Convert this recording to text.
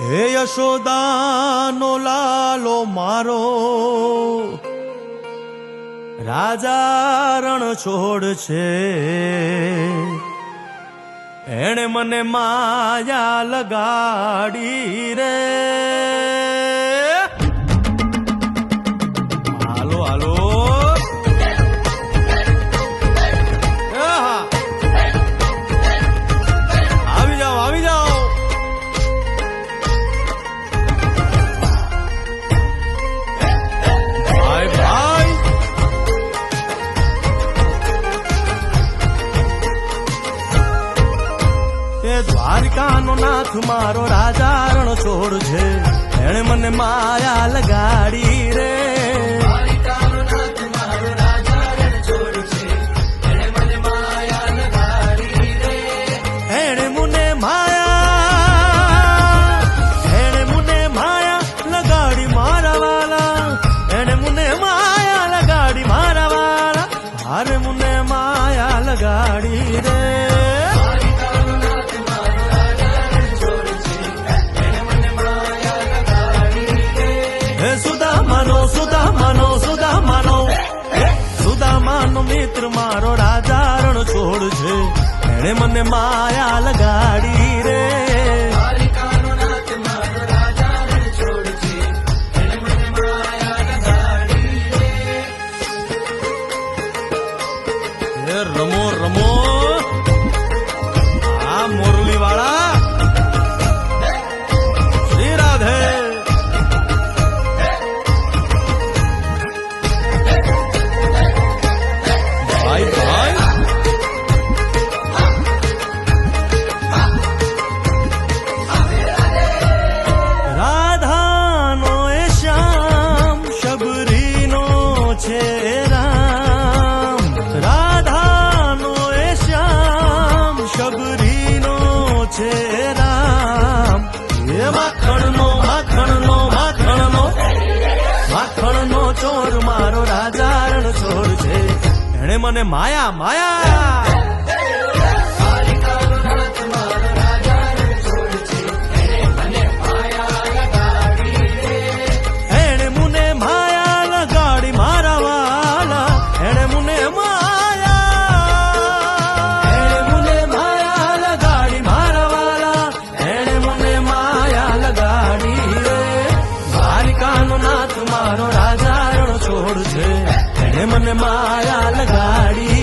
હે યશોદાનો લાલો મારો રાજા રણ છોડ છે, એણે મને માયા લગાડી રે. હાલો હાલો આવી જાઓ આવી જાઓ. ભાઈ ભાઈ દ્વારિકાનો નાથ મારો રાજા રણ છોડ છે, એણે મને માયા લગાડી રે. દ્વારિકાનો નાથ મારો રાજા રણ છોડ છે, એણે મને માયા લગાડી રે. એણે મને માયા લગાડી મારા વાલા, એણે મને માયા લગાડી મારા વાલા, હારે મને માયા લગાડી રે. સુદામાનો મિત્ર મારો રાજા રણ છોડ છે, એણે મને માયા લગાડી રે. દ્વારિકાનો નાથ મારો રાજા રણ છોડ છે, એણે મને માયા લગાડી રે. રમો રમો આ મોરલી વાળા શ્રી રાધે. રાધાનો એ શ્યામ શબરીનો છે રામ, રાધાનો એ શ્યામ શબરીનો છે રામ. એ માખણનો માખણનો માખણનો માખણનો ચોર મારો રાજા રણ ચોર છે, એણે મને માયા માયા. મારો રાજા રણ છોડ છે, એને મને માયા લગાડી